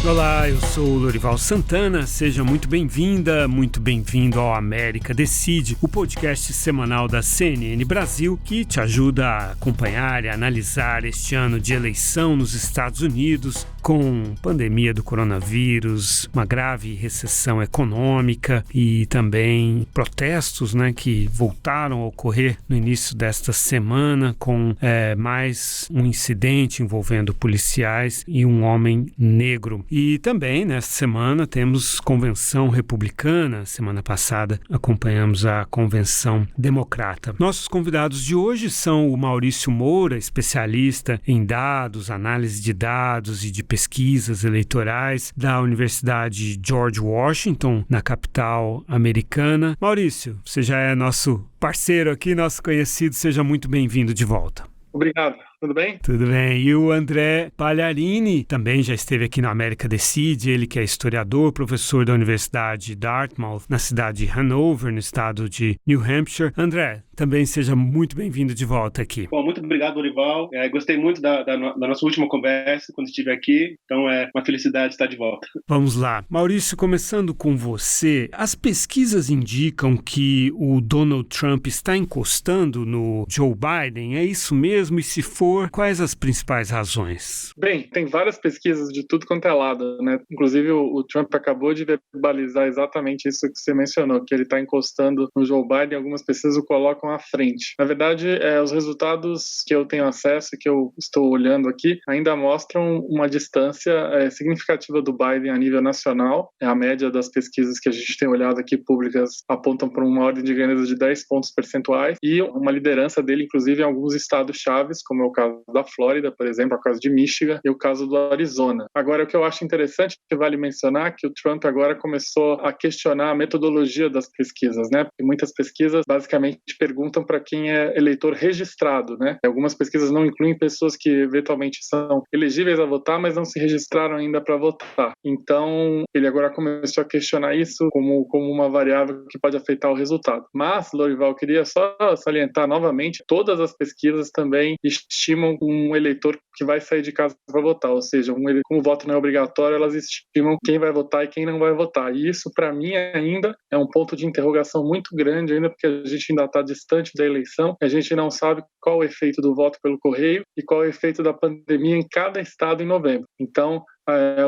Olá, eu sou o Lorival Santana, seja muito bem-vinda, muito bem-vindo ao América Decide, o podcast semanal da CNN Brasil que te ajuda a acompanhar e analisar este ano de eleição nos Estados Unidos, com pandemia do coronavírus, uma grave recessão econômica e também protestos, que voltaram a ocorrer no início desta semana, com mais um incidente envolvendo policiais e um homem negro. E também, nesta semana, temos convenção republicana. Semana passada, acompanhamos a convenção democrata. Nossos convidados de hoje são o Maurício Moura, especialista em dados, análise de dados e de pesquisas eleitorais da Universidade George Washington, na capital americana. Maurício, você já é nosso parceiro aqui, nosso conhecido. Seja muito bem-vindo de volta. Obrigado. Tudo bem? Tudo bem. E o André Pagliarini também já esteve aqui no América Decide, ele que é historiador, professor da Universidade Dartmouth, na cidade de Hanover, no estado de New Hampshire. André, também seja muito bem-vindo de volta aqui. Bom, muito obrigado, Lorival. Gostei muito da nossa última conversa quando estive aqui, então é uma felicidade estar de volta. Vamos lá. Maurício, começando com você, as pesquisas indicam que o Donald Trump está encostando no Joe Biden, é isso mesmo? E se for, quais as principais razões? Bem, tem várias pesquisas de tudo quanto é lado, né? Inclusive o Trump acabou de verbalizar exatamente isso que você mencionou, que ele está encostando no Joe Biden, algumas pesquisas o colocam à frente. Na verdade, os resultados que eu tenho acesso e que eu estou olhando aqui ainda mostram uma distância significativa do Biden a nível nacional. A média das pesquisas que a gente tem olhado aqui públicas apontam para uma ordem de grandeza de 10 pontos percentuais e uma liderança dele, inclusive, em alguns estados chaves, como é o caso da Flórida, por exemplo, o caso de Michigan e o caso do Arizona. Agora, o que eu acho interessante, que vale mencionar, que o Trump agora começou a questionar a metodologia das pesquisas, né? Porque muitas pesquisas basicamente perguntam para quem é eleitor registrado, né? Algumas pesquisas não incluem pessoas que eventualmente são elegíveis a votar, mas não se registraram ainda para votar. Então, ele agora começou a questionar isso como uma variável que pode afetar o resultado. Mas, Lorival, eu queria só salientar novamente, todas as pesquisas também estimam um eleitor que vai sair de casa para votar, ou seja, como o voto não é obrigatório, elas estimam quem vai votar e quem não vai votar. E isso, para mim, ainda é um ponto de interrogação muito grande, ainda porque a gente ainda está distante da eleição, a gente não sabe qual é o efeito do voto pelo correio e qual é o efeito da pandemia em cada estado em novembro. Então,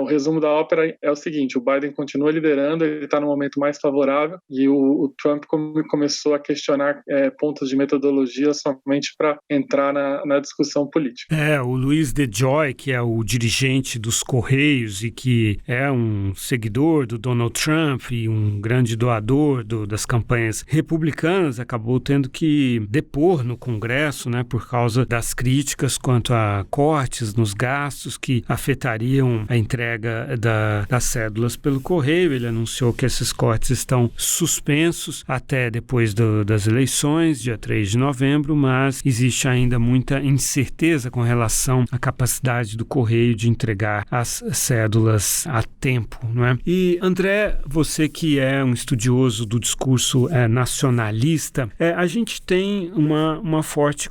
o resumo da ópera é o seguinte: o Biden continua liderando, ele está no momento mais favorável e o Trump começou a questionar pontos de metodologia somente para entrar na discussão política. O Luiz DeJoy, que é o dirigente dos Correios e que é um seguidor do Donald Trump e um grande doador das campanhas republicanas, acabou tendo que depor no Congresso, por causa das críticas quanto a cortes nos gastos que afetariam a entrega das cédulas pelo correio. Ele anunciou que esses cortes estão suspensos até depois das eleições, dia 3 de novembro, mas existe ainda muita incerteza com relação à capacidade do correio de entregar as cédulas a tempo, não é? E, André, você que é um estudioso do discurso nacionalista, a gente tem uma forte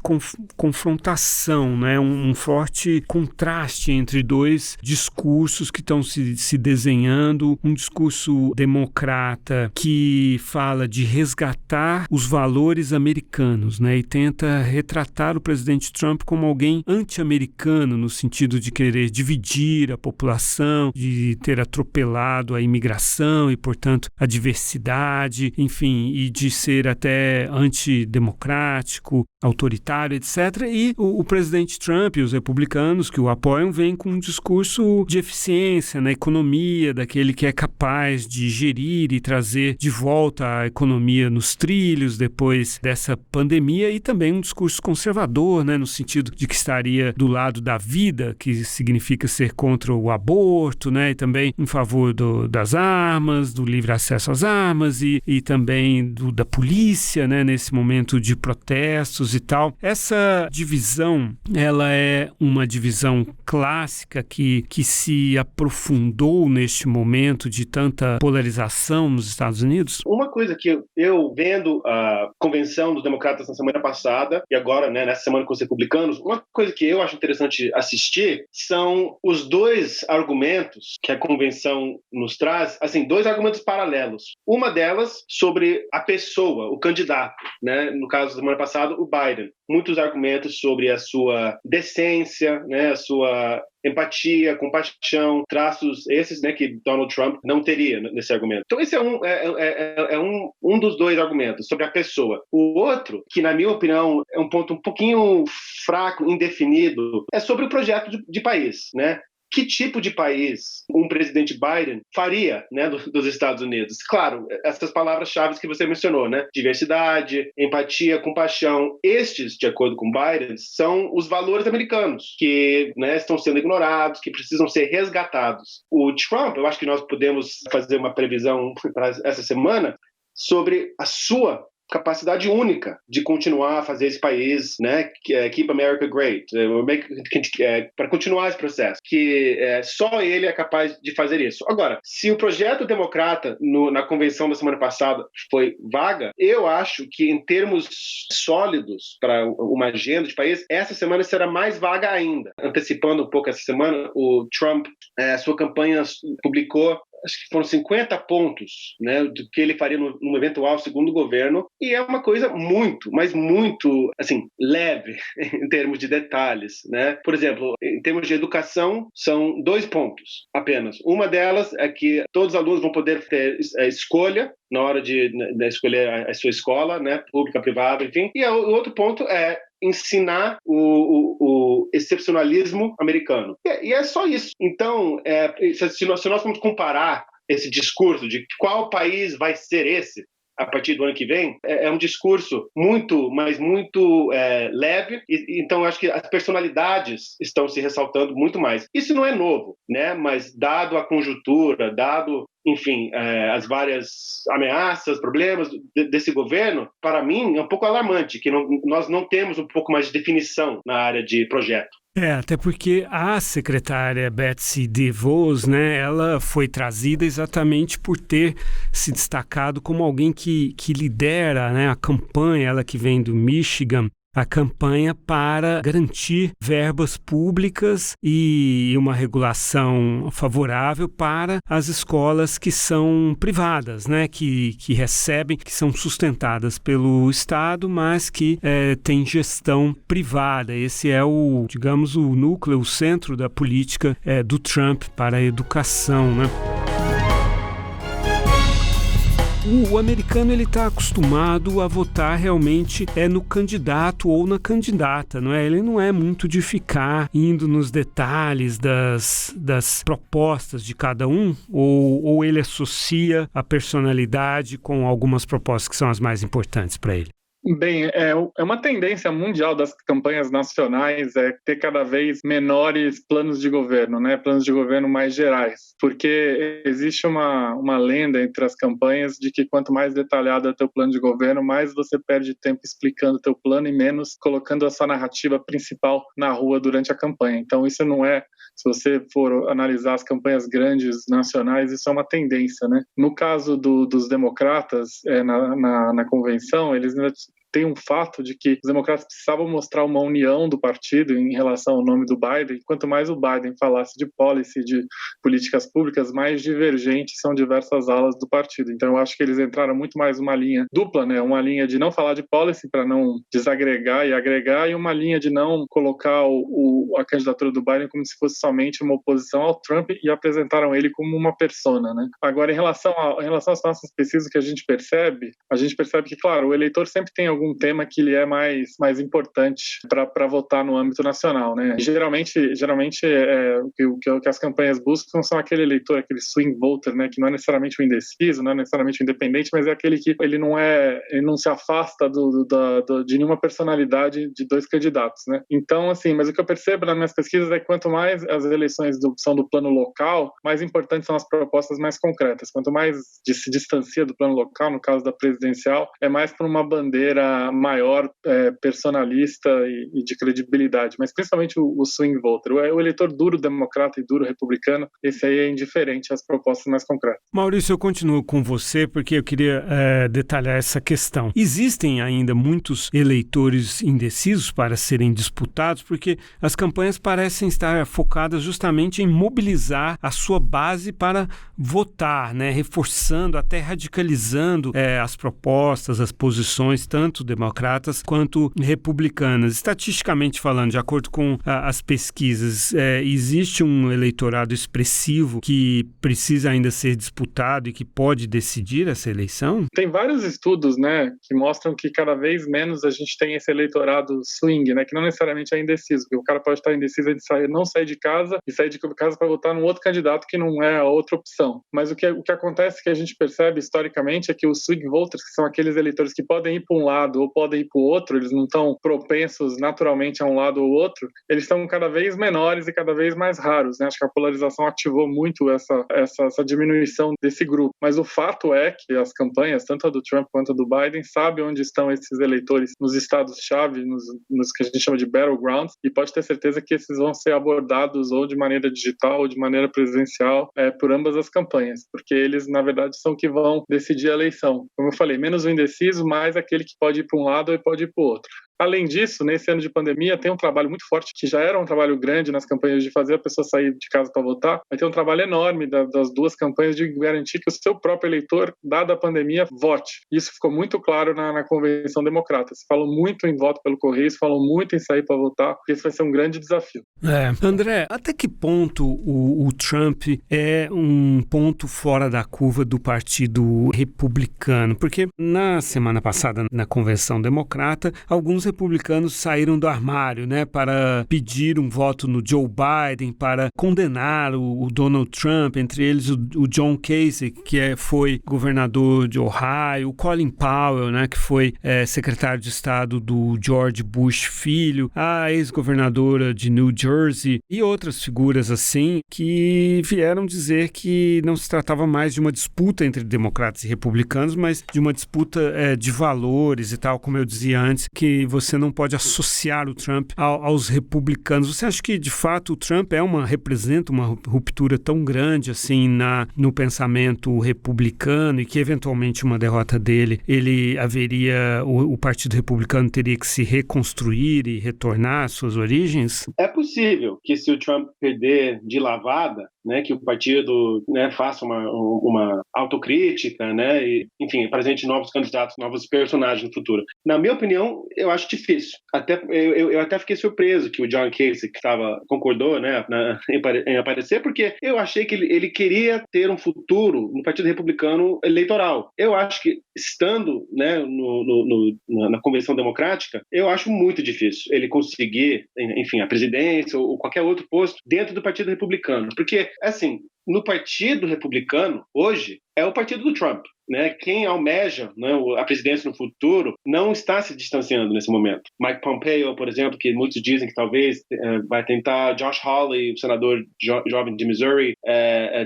confrontação, um forte contraste entre dois discursos que estão se desenhando, um discurso democrata que fala de resgatar os valores americanos, e tenta retratar o presidente Trump como alguém anti-americano, no sentido de querer dividir a população, de ter atropelado a imigração e, portanto, a diversidade, enfim, e de ser até antidemocrático, autoritário, etc. E o presidente Trump e os republicanos que o apoiam vêm com um discurso de eficiência na economia, daquele que é capaz de gerir e trazer de volta a economia nos trilhos depois dessa pandemia, e também um discurso conservador, no sentido de que estaria do lado da vida, que significa ser contra o aborto, e também em favor das armas, do livre acesso às armas e também da polícia, nesse momento de protestos anos e tal. Essa divisão, ela é uma divisão clássica que se aprofundou neste momento de tanta polarização nos Estados Unidos? Uma coisa que eu vendo a convenção dos democratas na semana passada e agora, né, nessa semana com os republicanos, uma coisa que eu acho interessante assistir são os dois argumentos que a convenção nos traz, assim, dois argumentos paralelos. Uma delas sobre a pessoa, o candidato, né, no caso da semana passada, o Biden. Muitos argumentos sobre a sua decência, né, a sua empatia, compaixão, traços esses, né, que Donald Trump não teria nesse argumento. Então esse é um dos dois argumentos sobre a pessoa. O outro, que na minha opinião é um ponto um pouquinho fraco, indefinido, é sobre o projeto de país, né? Que tipo de país um presidente Biden faria, né, dos Estados Unidos? Claro, essas palavras-chave que você mencionou, né? Diversidade, empatia, compaixão. Estes, de acordo com Biden, são os valores americanos que, né, estão sendo ignorados, que precisam ser resgatados. O Trump, eu acho que nós podemos fazer uma previsão para essa semana sobre a sua capacidade única de continuar a fazer esse país, né, keep America great, para continuar esse processo, que só ele é capaz de fazer isso. Agora, se o projeto democrata na convenção da semana passada foi vaga, eu acho que em termos sólidos para uma agenda de país, essa semana será mais vaga ainda. Antecipando um pouco essa semana, o Trump, sua campanha publicou, acho que foram 50 pontos, né, do que ele faria no eventual segundo governo, e é uma coisa muito, mas muito, assim, leve em termos de detalhes, né? Por exemplo, em termos de educação, são 2 pontos apenas. Uma delas é que todos os alunos vão poder ter escolha na hora de escolher a sua escola, né, pública, privada, enfim. E o outro ponto é ensinar o excepcionalismo americano. E é só isso. Então, se nós vamos comparar esse discurso de qual país vai ser esse a partir do ano que vem, é um discurso muito, mas muito leve, então acho que as personalidades estão se ressaltando muito mais. Isso não é novo, né? Mas dado a conjuntura, dado, enfim, as várias ameaças, problemas desse governo, para mim é um pouco alarmante que nós não temos um pouco mais de definição na área de projeto. Até porque a secretária Betsy DeVos, né, ela foi trazida exatamente por ter se destacado como alguém que lidera, né, a campanha, ela que vem do Michigan, a campanha para garantir verbas públicas e uma regulação favorável para as escolas que são privadas, né, que recebem, que são sustentadas pelo Estado, mas que têm gestão privada. Esse é o, digamos, o núcleo, o centro da política do Trump para a educação, né? O americano ele está acostumado a votar realmente no candidato ou na candidata, não é? Ele não é muito de ficar indo nos detalhes das propostas de cada um, ou ele associa a personalidade com algumas propostas que são as mais importantes para ele. Bem, é uma tendência mundial das campanhas nacionais ter cada vez menores planos de governo, né? Planos de governo mais gerais, porque existe uma lenda entre as campanhas de que quanto mais detalhado é o teu plano de governo, mais você perde tempo explicando o teu plano e menos colocando a sua narrativa principal na rua durante a campanha. Então isso não é, se você for analisar as campanhas grandes nacionais, isso é uma tendência, né? No caso dos democratas, na convenção, eles tem um fato de que os democratas precisavam mostrar uma união do partido em relação ao nome do Biden. Quanto mais o Biden falasse de policy, de políticas públicas, mais divergentes são diversas alas do partido. Então eu acho que eles entraram muito mais numa linha dupla, né? Uma linha de não falar de policy para não desagregar e agregar, e uma linha de não colocar a candidatura do Biden como se fosse somente uma oposição ao Trump, e apresentaram ele como uma persona, né? Agora, em relação às nossas pesquisas, que a gente percebe que, claro, o eleitor sempre tem algum tema que ele é mais importante para votar no âmbito nacional, né? Geralmente o que as campanhas buscam são aquele eleitor, aquele swing voter, né? Que não é necessariamente o indeciso, não é necessariamente o independente, mas é aquele que ele não se afasta de nenhuma personalidade de dois candidatos, né? Então, assim, mas o que eu percebo nas minhas pesquisas é que quanto mais as eleições são do plano local, mais importantes são as propostas mais concretas. Quanto mais se distancia do plano local, no caso da presidencial, é mais por uma bandeira maior personalista e de credibilidade, mas principalmente o swing voter. O eleitor duro democrata e duro republicano, esse aí é indiferente às propostas mais concretas. Maurício, eu continuo com você porque eu queria detalhar essa questão. Existem ainda muitos eleitores indecisos para serem disputados porque as campanhas parecem estar focadas justamente em mobilizar a sua base para votar, né? Reforçando, até radicalizando as propostas, as posições, tanto democratas quanto republicanas. Estatisticamente falando, de acordo com as pesquisas, existe um eleitorado expressivo que precisa ainda ser disputado e que pode decidir essa eleição? Tem vários estudos, né, que mostram que cada vez menos a gente tem esse eleitorado swing, né, que não necessariamente é indeciso, porque o cara pode estar indeciso de não sair de casa e sair de casa para votar num outro candidato que não é a outra opção. Mas o que acontece, que a gente percebe historicamente, é que os swing voters, que são aqueles eleitores que podem ir para um lado ou podem ir para o outro, eles não estão propensos naturalmente a um lado ou outro, eles estão cada vez menores e cada vez mais raros, né? Acho que a polarização ativou muito essa diminuição desse grupo. Mas o fato é que as campanhas, tanto a do Trump quanto a do Biden, sabem onde estão esses eleitores nos estados-chave, nos que a gente chama de battlegrounds, e pode ter certeza que esses vão ser abordados ou de maneira digital ou de maneira presencial por ambas as campanhas, porque eles, na verdade, são que vão decidir a eleição. Como eu falei, menos o indeciso, mais aquele que pode ir para um lado ou pode ir para o outro. Além disso, nesse ano de pandemia, tem um trabalho muito forte, que já era um trabalho grande nas campanhas de fazer a pessoa sair de casa para votar, vai ter um trabalho enorme das duas campanhas de garantir que o seu próprio eleitor, dada a pandemia, vote. Isso ficou muito claro na Convenção Democrata. Se falou muito em voto pelo correio, se falou muito em sair para votar, porque esse vai ser um grande desafio. André, até que ponto o Trump é um ponto fora da curva do Partido Republicano? Porque na semana passada, na Convenção Democrata, alguns republicanos saíram do armário, né, para pedir um voto no Joe Biden, para condenar o Donald Trump, entre eles o John Kasich, que foi governador de Ohio, o Colin Powell, né, que foi secretário de Estado do George Bush filho, a ex-governadora de New Jersey e outras figuras assim que vieram dizer que não se tratava mais de uma disputa entre democratas e republicanos, mas de uma disputa de valores e tal, como eu dizia antes, que você não pode associar o Trump aos republicanos. Você acha que, de fato, o Trump representa uma ruptura tão grande assim no pensamento republicano e que, eventualmente, uma derrota dele, o Partido Republicano teria que se reconstruir e retornar às suas origens? É possível que, se o Trump perder de lavada, né, que o partido, né, faça uma autocrítica, né, e, enfim, apresente novos candidatos, novos personagens no futuro. Na minha opinião, eu acho difícil. Eu até fiquei surpreso que o John Kasich concordou, né, em aparecer, porque eu achei que ele queria ter um futuro no Partido Republicano eleitoral. Eu acho que, estando, né, na Convenção Democrática, eu acho muito difícil ele conseguir, enfim, a presidência ou qualquer outro posto dentro do Partido Republicano. Porque, assim, no Partido Republicano, hoje, é o partido do Trump. Né? Quem almeja, né, a presidência no futuro não está se distanciando nesse momento. Mike Pompeo, por exemplo, que muitos dizem que talvez vai tentar, Josh Hawley, o senador jovem de Missouri,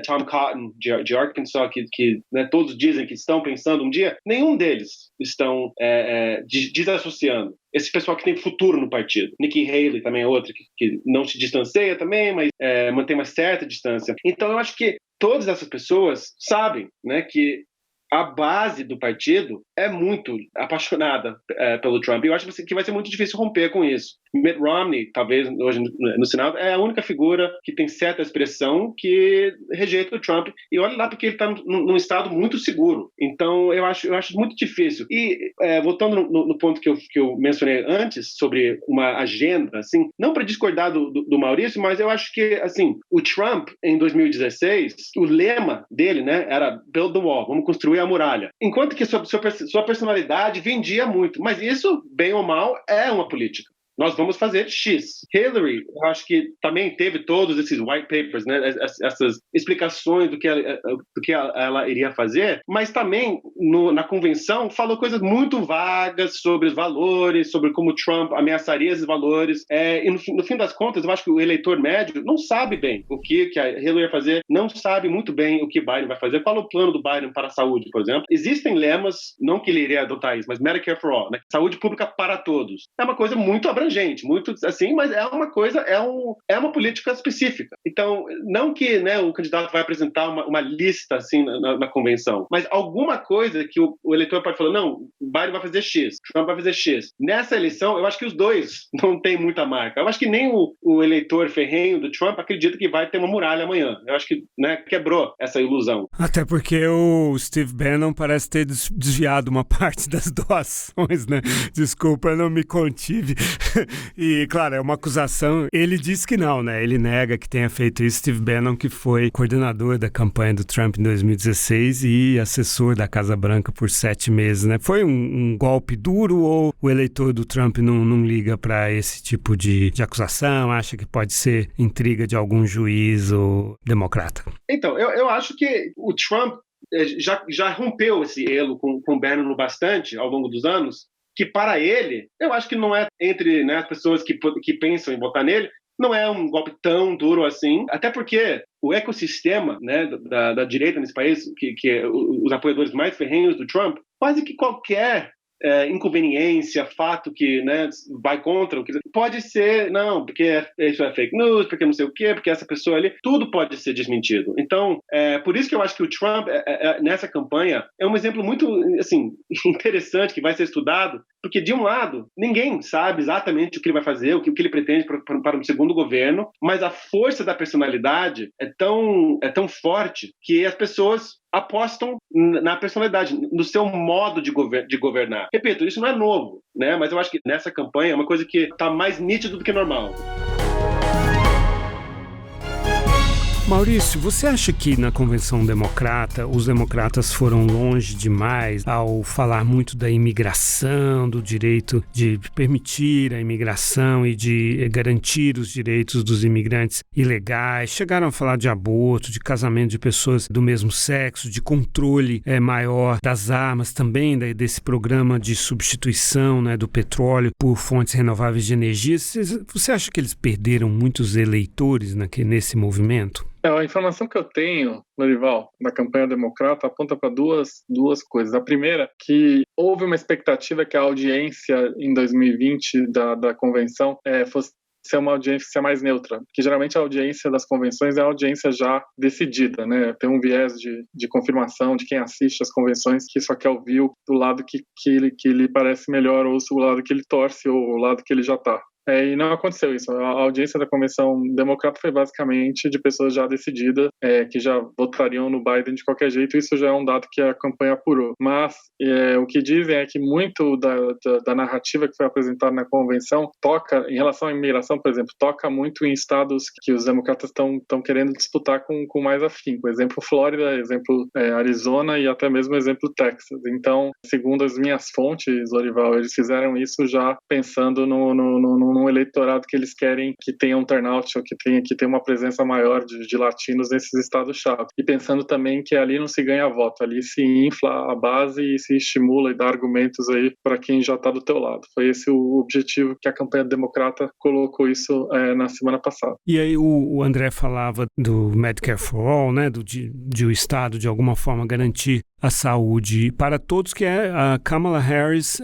Tom Cotton, de Arkansas, que né, todos dizem que estão pensando um dia, nenhum deles estão desassociando. Esse pessoal que tem futuro no partido. Nikki Haley também é outra que não se distancia também, mas mantém uma certa distância. Então eu acho que todas essas pessoas sabem, né, que a base do partido é muito apaixonada pelo Trump. Eu acho que vai ser muito difícil romper com isso. Mitt Romney, talvez hoje no Senado, é a única figura que tem certa expressão que rejeita o Trump. E olha lá, porque ele está num estado muito seguro. Então, eu acho muito difícil. E voltando no ponto que eu mencionei antes, sobre uma agenda, assim, não para discordar do Maurício, mas eu acho que, assim, o Trump, em 2016, o lema dele, né, era Build the Wall, vamos construir a muralha. Enquanto que sua personalidade vendia muito. Mas isso, bem ou mal, é uma política. nós vamos fazer X. Hillary, eu acho que também teve todos esses white papers, né, essas explicações do que ela iria fazer, mas também na convenção falou coisas muito vagas sobre os valores, sobre como Trump ameaçaria esses valores. E no fim das contas, eu acho que o eleitor médio não sabe bem o que a Hillary ia fazer, não sabe muito bem o que Biden vai fazer. Qual é o plano do Biden para a saúde, por exemplo? Existem lemas, não que ele iria adotar isso, mas Medicare for All, né? Saúde pública para todos. É uma coisa muito abrangente, muito assim, mas é uma coisa, é uma política específica. Então, não que, né, o candidato vai apresentar uma lista assim na convenção, mas alguma coisa que o eleitor pode falar, não, o Biden vai fazer X, Trump vai fazer X. Nessa eleição, eu acho que os dois não têm muita marca. Eu acho que nem o eleitor ferrenho do Trump acredita que vai ter uma muralha amanhã. Eu acho que, né, quebrou essa ilusão. Até porque o Steve Bannon parece ter desviado uma parte das doações, né? Desculpa, eu não me contive. E, claro, é uma acusação. Ele diz que não, né? Ele nega que tenha feito isso. Steve Bannon, que foi coordenador da campanha do Trump em 2016 e assessor da Casa Branca por 7 meses, né? Foi um golpe duro ou o eleitor do Trump não liga para esse tipo de acusação? Acha que pode ser intriga de algum juiz ou democrata? Então, eu acho que o Trump já rompeu esse elo com o Bannon bastante ao longo dos anos, que para ele, eu acho que não é entre, né, as pessoas que pensam em votar nele, não é um golpe tão duro assim, até porque o ecossistema, né, da direita nesse país, que é os apoiadores mais ferrenhos do Trump, quase que qualquer inconveniência, fato que, né, vai contra o que pode ser, não, porque isso é fake news, porque não sei o quê, porque essa pessoa ali, tudo pode ser desmentido. Então, por isso que eu acho que o Trump, nessa campanha, é um exemplo muito, assim, interessante, que vai ser estudado, porque, de um lado, ninguém sabe exatamente o que ele vai fazer, o que ele pretende para um segundo governo, mas a força da personalidade é tão forte que as pessoas apostam na personalidade, no seu modo de governar. Repito, isso não é novo, né? Mas eu acho que nessa campanha é uma coisa que está mais nítido do que normal. Maurício, você acha que na Convenção Democrata os democratas foram longe demais ao falar muito da imigração, do direito de permitir a imigração e de garantir os direitos dos imigrantes ilegais? Chegaram a falar de aborto, de casamento de pessoas do mesmo sexo, de controle maior das armas, também desse programa de substituição, né, do petróleo por fontes renováveis de energia. Você acha que eles perderam muitos eleitores nesse movimento? A informação que eu tenho, Lorival, da campanha democrata aponta para duas coisas. A primeira, que houve uma expectativa que a audiência em 2020 da convenção fosse ser uma audiência mais neutra, porque geralmente a audiência das convenções é a audiência já decidida, né? Tem um viés de confirmação de quem assiste às convenções que só quer ouvir do lado que lhe parece melhor, ou o lado que ele torce, ou o lado que ele já está. E não aconteceu isso. A audiência da Convenção Democrata foi basicamente de pessoas já decididas, que já votariam no Biden de qualquer jeito. Isso já é um dado que a campanha apurou. Mas o que dizem é que muito da narrativa que foi apresentada na Convenção toca, em relação à imigração, por exemplo, toca muito em estados que os democratas estão querendo disputar com mais afinco. Exemplo Flórida, exemplo Arizona e até mesmo exemplo Texas. Então, segundo as minhas fontes, Lorival, eles fizeram isso já pensando num eleitorado que eles querem que tenha um turnout, ou que tenha uma presença maior de latinos nesses estados-chave. E pensando também que ali não se ganha voto, ali se infla a base e se estimula e dá argumentos aí para quem já está do teu lado. Foi esse o objetivo que a campanha democrata colocou isso na semana passada. E aí o André falava do Medicare for All, né, de o Estado de alguma forma garantir a saúde para todos, que a Kamala Harris,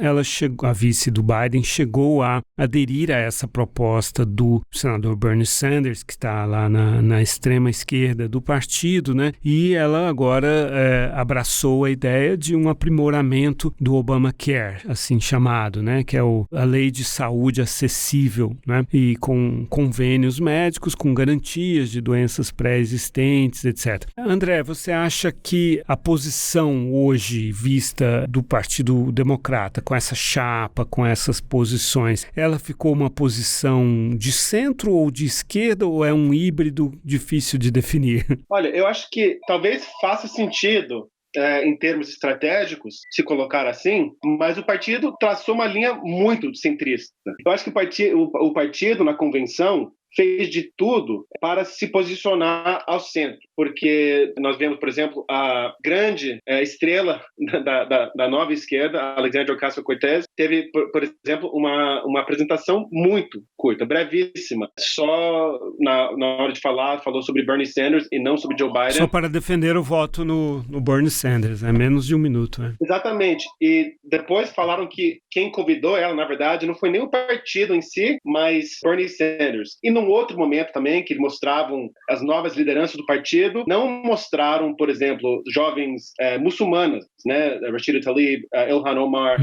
a vice do Biden, chegou a aderir a essa proposta do senador Bernie Sanders, que está lá na extrema esquerda do partido, né? E ela agora abraçou a ideia de um aprimoramento do Obamacare, assim chamado, né? Que é a lei de saúde acessível, né? E com convênios médicos, com garantias de doenças pré-existentes, etc. André, você acha que a posição hoje vista do Partido Democrata, com essa chapa, com essas posições, ela ficou uma posição de centro ou de esquerda, ou é um híbrido difícil de definir? Olha, eu acho que talvez faça sentido em termos estratégicos, se colocar assim, mas o partido traçou uma linha muito centrista. Eu acho que o partido na convenção fez de tudo para se posicionar ao centro, porque nós vemos, por exemplo, a grande estrela da nova esquerda, Alexandria Ocasio-Cortez, teve, por exemplo, uma apresentação muito curta, brevíssima, só na hora de falar, falou sobre Bernie Sanders e não sobre Joe Biden. Só para defender o voto no Bernie Sanders, menos de um minuto. Exatamente, e depois falaram que quem convidou ela, na verdade, não foi nem o partido em si, mas Bernie Sanders. E num outro momento também, que mostravam as novas lideranças do partido, não mostraram, por exemplo, jovens muçulmanas, né? Rashida Tlaib, Ilhan Omar,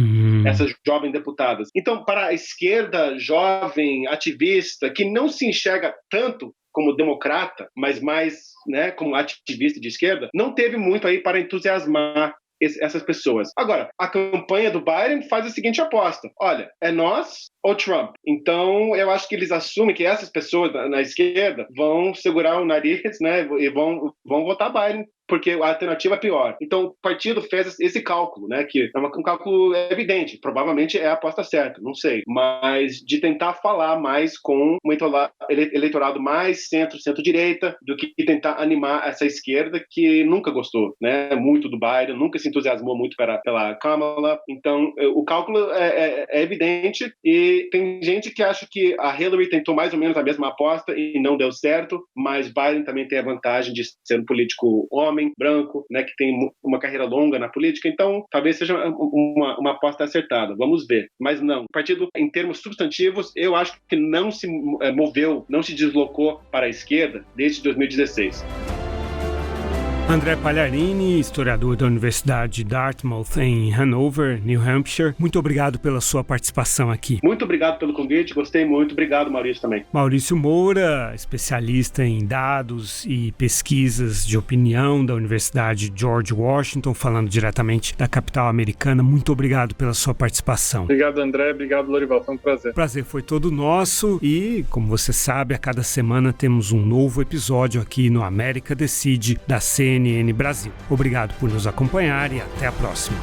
essas jovens deputadas. Então, para a esquerda jovem, ativista, que não se enxerga tanto como democrata, mas mais, né, como ativista de esquerda, não teve muito aí para entusiasmar essas pessoas. Agora, a campanha do Biden faz a seguinte aposta: olha, é nós ou Trump. Então, eu acho que eles assumem que essas pessoas na esquerda vão segurar o nariz, né, e vão votar Biden, porque a alternativa é pior. Então, o partido fez esse cálculo, né, que é um cálculo evidente, provavelmente é a aposta certa, não sei, mas de tentar falar mais com um eleitorado mais centro-direita, do que tentar animar essa esquerda que nunca gostou, né, muito do Biden, nunca se entusiasmou muito pela Kamala. Então, o cálculo é evidente, e tem gente que acha que a Hillary tentou mais ou menos a mesma aposta e não deu certo, mas Biden também tem a vantagem de ser um político homem, branco, né, que tem uma carreira longa na política, então talvez seja uma aposta acertada. Vamos ver. Mas não. O partido, em termos substantivos, eu acho que não se moveu, não se deslocou para a esquerda desde 2016. André Pagliarini, historiador da Universidade Dartmouth em Hanover, New Hampshire. Muito obrigado pela sua participação aqui. Muito obrigado pelo convite, gostei muito. Obrigado, Maurício, também. Maurício Moura, especialista em dados e pesquisas de opinião da Universidade George Washington, falando diretamente da capital americana. Muito obrigado pela sua participação. Obrigado, André. Obrigado, Lorival. Foi um prazer. O prazer foi todo nosso e, como você sabe, a cada semana temos um novo episódio aqui no América Decide, da CNN Brasil. Obrigado por nos acompanhar e até a próxima.